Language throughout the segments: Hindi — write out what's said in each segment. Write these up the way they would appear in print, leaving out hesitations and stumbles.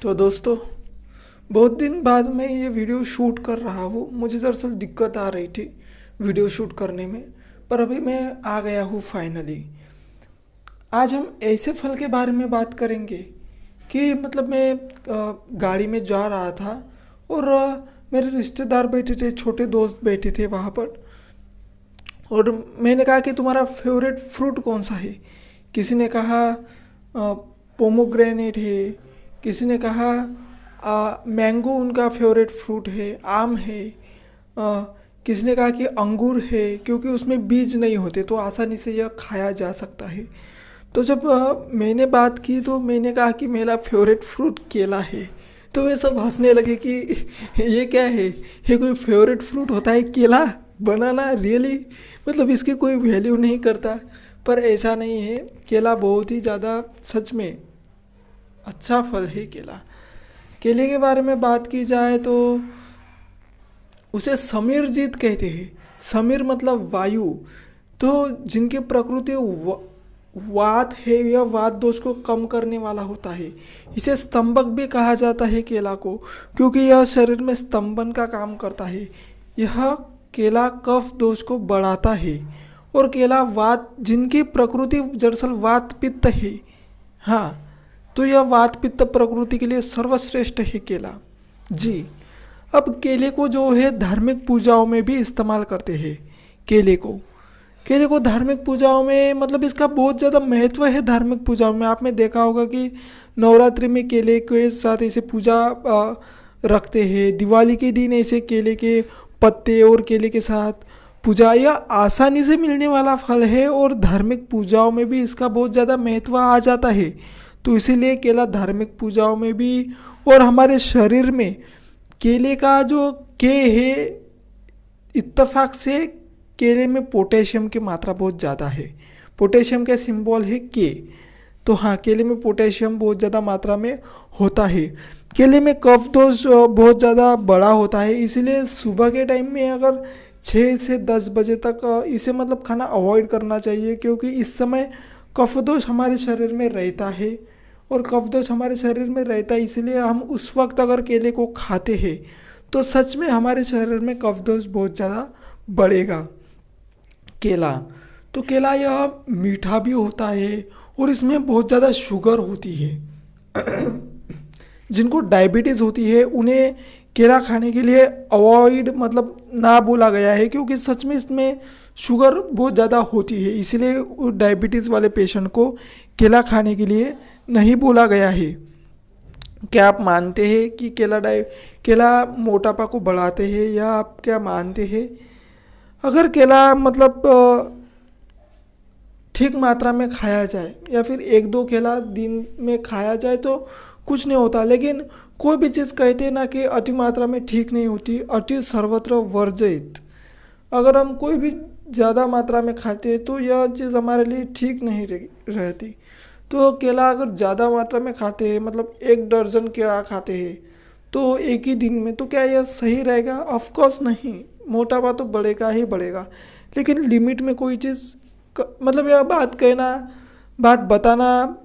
तो दोस्तों, बहुत दिन बाद मैं ये वीडियो शूट कर रहा हूँ। मुझे दरअसल दिक्कत आ रही थी वीडियो शूट करने में, पर अभी मैं आ गया हूँ फाइनली। आज हम ऐसे फल के बारे में बात करेंगे कि मतलब मैं गाड़ी में जा रहा था और मेरे रिश्तेदार बैठे थे, छोटे दोस्त बैठे थे वहाँ पर। और मैंने कहा कि तुम्हारा फेवरेट फ्रूट कौन सा है। किसी ने कहा पोमोग्रेनेट है, किसी ने कहा मैंगो उनका फेवरेट फ्रूट है, आम है। किसी ने कहा कि अंगूर है क्योंकि उसमें बीज नहीं होते तो आसानी से यह खाया जा सकता है। तो जब मैंने बात की तो मैंने कहा कि मेरा फेवरेट फ्रूट केला है। तो वे सब हंसने लगे कि ये क्या है, ये कोई फेवरेट फ्रूट होता है केला, बनाना रियली, मतलब इसकी कोई वैल्यू नहीं करता। पर ऐसा नहीं है, केला बहुत ही ज़्यादा सच में अच्छा फल है केला। केले के बारे में बात की जाए तो उसे समीरजीत कहते हैं। समीर मतलब वायु। तो जिनकी प्रकृति वात है, यह वात दोष को कम करने वाला होता है। इसे स्तंभक भी कहा जाता है केला को, क्योंकि यह शरीर में स्तंभन का काम करता है। यह केला कफ दोष को बढ़ाता है। और केला वात, जिनकी प्रकृति दरअसल वात पित्त है, हाँ, तो यह वात पित्त प्रकृति के लिए सर्वश्रेष्ठ है केला जी। अब केले को जो है धार्मिक पूजाओं में भी इस्तेमाल करते हैं। केले को धार्मिक पूजाओं में, मतलब इसका बहुत ज़्यादा महत्व है धार्मिक पूजाओं में। आपने देखा होगा कि नवरात्रि में केले के साथ ऐसे पूजा रखते हैं। दिवाली के दिन ऐसे केले के पत्ते और केले के साथ पूजा, यह आसानी से मिलने वाला फल है और धार्मिक पूजाओं में भी इसका बहुत ज़्यादा महत्व आ जाता है। तो इसीलिए केला धार्मिक पूजाओं में भी, और हमारे शरीर में केले का जो के है, इत्तेफाक से केले में पोटेशियम की मात्रा बहुत ज़्यादा है। पोटेशियम का सिंबल है के। तो हाँ, केले में पोटेशियम बहुत ज़्यादा मात्रा में होता है। केले में कफ दोष बहुत ज़्यादा बड़ा होता है, इसीलिए सुबह के टाइम में अगर 6 से 10 बजे तक इसे मतलब खाना अवॉइड करना चाहिए, क्योंकि इस समय कफ दोष हमारे शरीर में रहता है। और कफ दोष हमारे शरीर में रहता है, इसलिए हम उस वक्त अगर केले को खाते हैं तो सच में हमारे शरीर में कफ दोष बहुत ज़्यादा बढ़ेगा। केला यह मीठा भी होता है और इसमें बहुत ज़्यादा शुगर होती है। जिनको डायबिटीज़ होती है उन्हें केला खाने के लिए अवॉइड, मतलब ना बोला गया है, क्योंकि सच में इसमें शुगर बहुत ज़्यादा होती है। इसलिए डायबिटीज़ वाले पेशेंट को केला खाने के लिए नहीं बोला गया है। क्या आप मानते हैं कि केला मोटापा को बढ़ाते हैं, या आप क्या मानते हैं? अगर केला मतलब ठीक मात्रा में खाया जाए, या फिर 1-2 केला दिन में खाया जाए तो कुछ नहीं होता। लेकिन कोई भी चीज़ कहते हैं ना कि अति मात्रा में ठीक नहीं होती, अति सर्वत्र वर्जित। अगर हम कोई भी ज़्यादा मात्रा में खाते हैं तो यह चीज़ हमारे लिए ठीक नहीं रहती। तो केला अगर ज़्यादा मात्रा में खाते हैं, मतलब 1 दर्जन केला खाते हैं तो एक ही दिन में, तो क्या यह सही रहेगा? ऑफ कोर्स नहीं, मोटापा तो बढ़ेगा ही बढ़ेगा। लेकिन लिमिट में कोई चीज़ मतलब यह बात बताना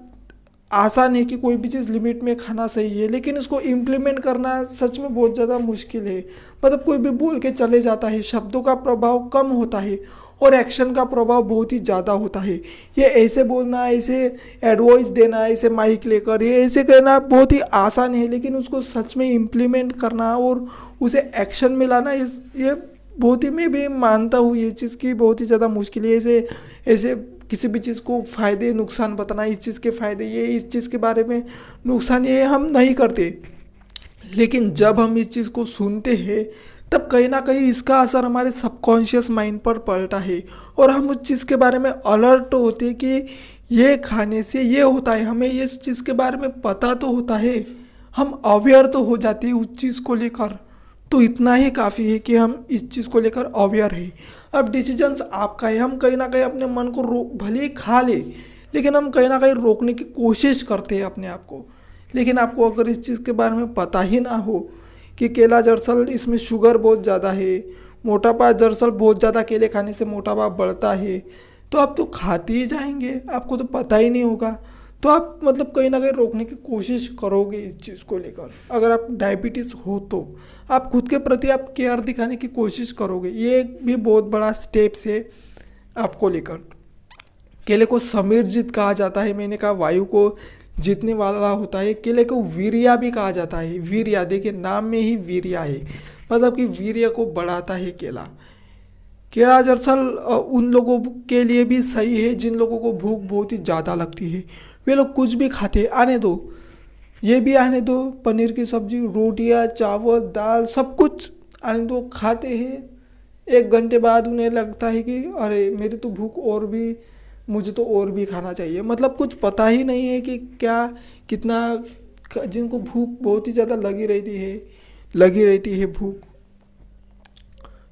आसान है कि कोई भी चीज़ लिमिट में खाना सही है, लेकिन इसको इम्प्लीमेंट करना सच में बहुत ज़्यादा मुश्किल है। मतलब कोई भी बोल के चले जाता है, शब्दों का प्रभाव कम होता है और एक्शन का प्रभाव बहुत ही ज़्यादा होता है। ये ऐसे बोलना, ऐसे एडवाइस देना, ऐसे माइक लेकर ये ऐसे कहना बहुत ही आसान है, लेकिन उसको सच में इम्प्लीमेंट करना और उसे एक्शन में लाना, ये बहुत ही, मैं भी मानता हूँ ये चीज़ की बहुत ही ज़्यादा मुश्किल है। ऐसे किसी भी चीज़ को फ़ायदे नुकसान बताना, इस चीज़ के फ़ायदे ये, इस चीज़ के बारे में नुकसान ये, हम नहीं करते। लेकिन जब हम इस चीज़ को सुनते हैं तब कहीं ना कहीं इसका असर हमारे सबकॉन्शियस माइंड पर पड़ता है और हम उस चीज़ के बारे में अलर्ट होते हैं कि ये खाने से ये होता है। हमें इस चीज़ के बारे में पता तो होता है, हम अवेयर तो हो जाते हैं उस चीज़ को लेकर। तो इतना ही काफ़ी है कि हम इस चीज़ को लेकर अवेयर है। अब डिसीजंस आपका है। हम कहीं ना कहीं अपने मन को भले ही खा ले, लेकिन हम कहीं ना कहीं रोकने की कोशिश करते हैं अपने आप को। लेकिन आपको अगर इस चीज़ के बारे में पता ही ना हो कि केला दरअसल इसमें शुगर बहुत ज़्यादा है, मोटापा दरअसल बहुत ज़्यादा केले खाने से मोटापा बढ़ता है, तो आप तो खाते ही जाएंगे, आपको तो पता ही नहीं होगा। तो आप मतलब कहीं ना कहीं रोकने की कोशिश करोगे इस चीज़ को लेकर। अगर आप डायबिटीज़ हो तो आप खुद के प्रति आप केयर दिखाने की कोशिश करोगे, ये भी बहुत बड़ा स्टेप्स है आपको लेकर। केले को समीरजित कहा जाता है, मैंने कहा वायु को जीतने वाला होता है। केले को वीर्या भी कहा जाता है। वीर्या, देखिए नाम में ही वीर्या है, मतलब कि वीर्य को बढ़ाता है केला। केला दरअसल उन लोगों के लिए भी सही है जिन लोगों को भूख बहुत ही ज़्यादा लगती है। वे लोग कुछ भी खाते, आने दो, ये भी आने दो, पनीर की सब्जी, रोटियां, चावल, दाल, सब कुछ आने दो, खाते हैं। 1 घंटे बाद उन्हें लगता है कि अरे मेरी तो भूख और भी, मुझे तो और भी खाना चाहिए। मतलब कुछ पता ही नहीं है कि क्या कितना, जिनको भूख बहुत ही ज़्यादा लगी रहती है भूख,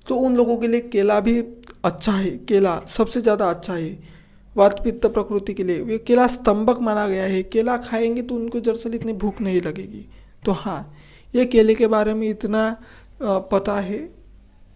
तो उन लोगों के लिए केला भी अच्छा है। केला सबसे ज़्यादा अच्छा है वात पित्त प्रकृति के लिए। ये केला स्तंभक माना गया है, केला खाएंगे तो उनको दरअसल इतनी भूख नहीं लगेगी। तो हाँ, ये केले के बारे में इतना पता है।